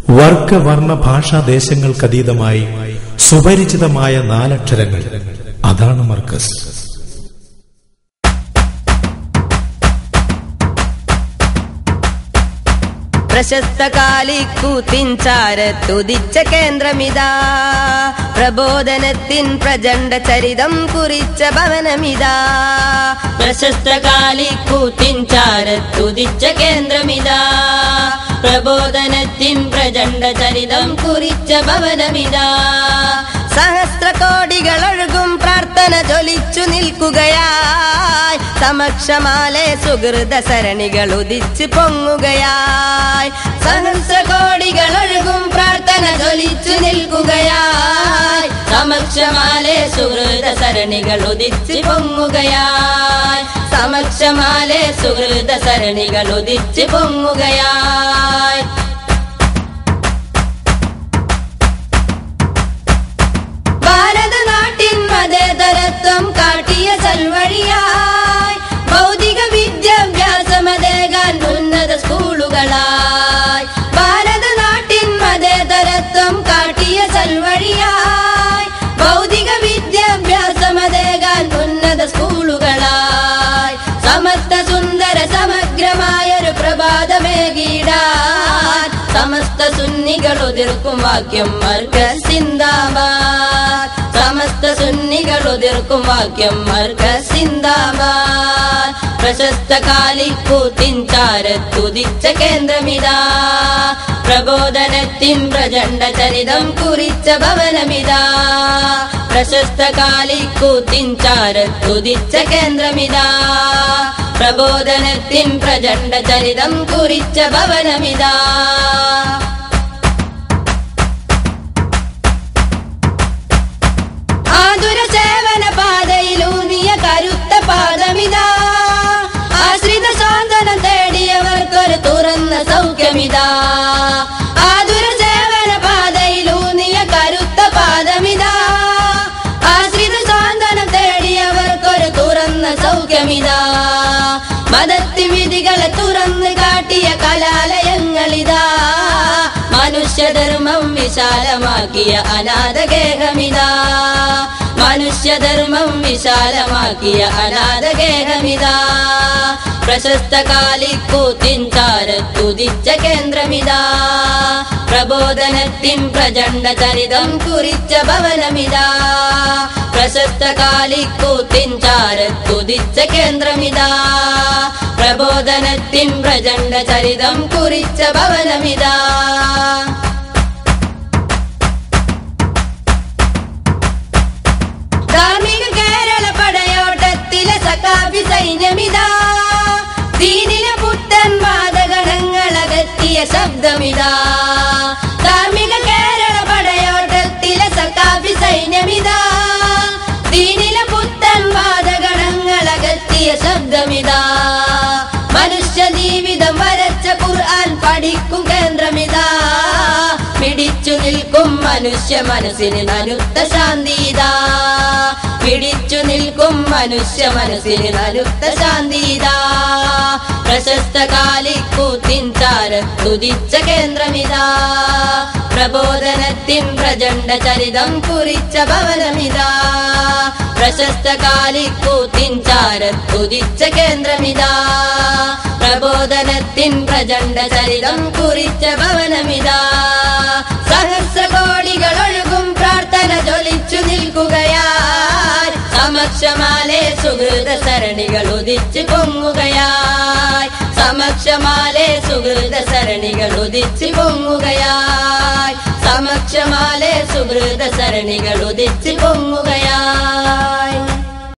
വർഗവർണ്ണ ഭാഷാ ദേശങ്ങൾക്കതീതമായി സുപരിചിതമായ 4 അക്ഷരങ്ങൾ. അതാണ് മർക്കസ്. പ്രശസ്ത കാലിക്കൂത്തിൻ ചാരത്തുദിച്ച കേന്ദ്രമിതാ, പ്രബോധനത്തിൻ പ്രചണ്ഡ ചരിതം കുറിച്ച ഭവനമിതാ. പ്രശസ്ത കാലിക്കൂത്തിൻ ചാരത്തുദിച്ച കേന്ദ്രമിതാ, പ്രബോധനത്തിൻ പ്രചണ്ഡ ചരിതം കുറിച്ച ഭവനമിതാ. സഹസ്ര കോടികളൊഴുകും പ്രാർത്ഥന ജ്വലിച്ചു നിൽക്കുകയായി, സമക്ഷമാലെ സുഹൃത സരണികൾ ഉദിച്ച് പൊങ്ങുകയായി. സഹസ്ര കോടികളൊഴുകും പ്രാർത്ഥന ജ്വലിച്ചു നിൽക്കുകയായി, സമക്ഷമാലെ സുഹൃത സരണികൾ ഉദിച്ച് പൊങ്ങുകയായി. സമക്ഷമാലെ സുഹൃത സരണികൾ ഉദിച്ച് പൊങ്ങുകയായി. ഭാരതനാട്ടിൻ മതേതരത്വം കാട്ടിയ ചൽവഴിയായി, ഭൗതിക വിദ്യാഭ്യാസമതേകാൻ ഉന്നത സ്കൂളുകളായി. ഭാരതനാട്ടിൻ മതേതരത്വം കാട്ടിയ ചൽവഴിയായി, ഭൗതിക വിദ്യാഭ്യാസമതേകാൻ ഉന്നത സ്കൂളുകളായി. സമസ്ത സുന്ദര സമഗ്രമായൊരു പ്രഭാതമേകിടാൻ സമസ്ത സുന്നികൾ ഉതിർക്കും വാക്യം മർക്കസ് സിന്ദാബാദ്. സമസ്ത സുന്നികൾ ഉതിർക്കും വാക്യം മർക്കസ് സിന്ദാബാദ്. പ്രശസ്ത കാലിക്കൂത്തിൻ ചാരത്തുദിച്ച കേന്ദ്രമിതാ, പ്രബോധനത്തിൻ പ്രചണ്ഡ ചരിതം കുറിച്ച ഭവനമിതാ. പ്രശസ്ത കാലിക്കൂത്തിൻ ചാരത്തുദിച്ച കേന്ദ്രമിതാ, പ്രബോധനത്തിൻ പ്രചണ്ഡ ചരിതം കുറിച്ച ഭവനമിതാ. ആതുര സേവന പാതയിലൂന്നിയ കരുത്ത പാദമിതാ, ആശ്രിത സാന്ത്വനം തേടിയവർക്കൊരു തുറന്ന സൗഖ്യമിതാ. ആതുര സേവന പാതയിലൂന്നിയ കരുത്ത പാദമിതാ, ആശ്രിത സാന്ത്വനം തേടിയവർക്കൊരു തുറന്ന സൗഖ്യമിതാ. മതത്തി വിധികളെ തുറന്ന് കാട്ടിയ കലാലയങ്ങളിതാ, മനുഷ്യധർമ്മം വിശാലമാക്കിയ അനാഥഗേഹമിതാ. മനുഷ്യധർമ്മം വിശാലമാക്കിയ അനാഥഗേഹമിതാ. പ്രശസ്ത കാലിക്കൂത്തിൻ ചാരത്തുദിച്ച കേന്ദ്രമിതാ, പ്രബോധനത്തിൻ പ്രചണ്ഡ ചരിതം കുറിച്ച ഭവനമിതാ. പ്രശസ്ത കാലിക്കൂത്തിൻ ചാരത്തുദിച്ച കേന്ദ്രമിതാ, പ്രബോധനത്തിൻ പ്രചണ്ഡ ചരിതം കുറിച്ച ഭവനമിതാ. ധാർമ്മിക കേരള പടയോട്ടത്തിലെ സഖാഫി സൈന്യമിതാ, ദീനിലെ പുത്തൻ വാദഗണങ്ങളകറ്റിയ ശബ്ദമിതാ. ധാർമ്മിക കേരള പടയോട്ടത്തിലെ സഖാഫി സൈന്യമിതാ, ദീനിലെ പുത്തൻ വാദഗണങ്ങളകറ്റിയ ശബ്ദമിതാ. മനുഷ്യ ജീവിതം വരച്ച ഖുർആൻ പഠിക്കും കേന്ദ്രമിതാ, പിടിച്ചു നിൽക്കും മനുഷ്യ മനസ്സിന് നനുത്ത ശാന്തിതാ. പിടിച്ചു നിൽക്കും മനുഷ്യ മനസ്സിന് നനുത്ത ശാന്തിതാ. പ്രശസ്ത കാലിക്കൂത്തിൻ ചാരത്തുദിച്ച കേന്ദ്രമിതാ, പ്രബോധനത്തിൻ പ്രചണ്ഡ ചരിതം കുറിച്ച ഭവനമിതാ. പ്രശസ്ത കാലിക്കൂത്തിൻ ചാരത്തുദിച്ച കേന്ദ്രമിതാ, പ്രബോധനത്തിൻ പ്രചണ്ഡ ചരിതം കുറിച്ച ഭവനമിതാ. സഹസ്ര കോടികളൊഴുകും പ്രാർത്ഥന ജ്വലിച്ചു നിൽക്കുകയായി, സമക്ഷമാലെ സുഹൃത സരണികൾ ഉദിച്ച് പൊങ്ങുകയായി. സമക്ഷമാലെ സുഹൃത സരണികൾ ഉദിച്ച് പൊങ്ങുകയായി. സമക്ഷമാലെ സുഹൃത സരണികൾ ഉദിച്ച് പൊങ്ങുകയായി.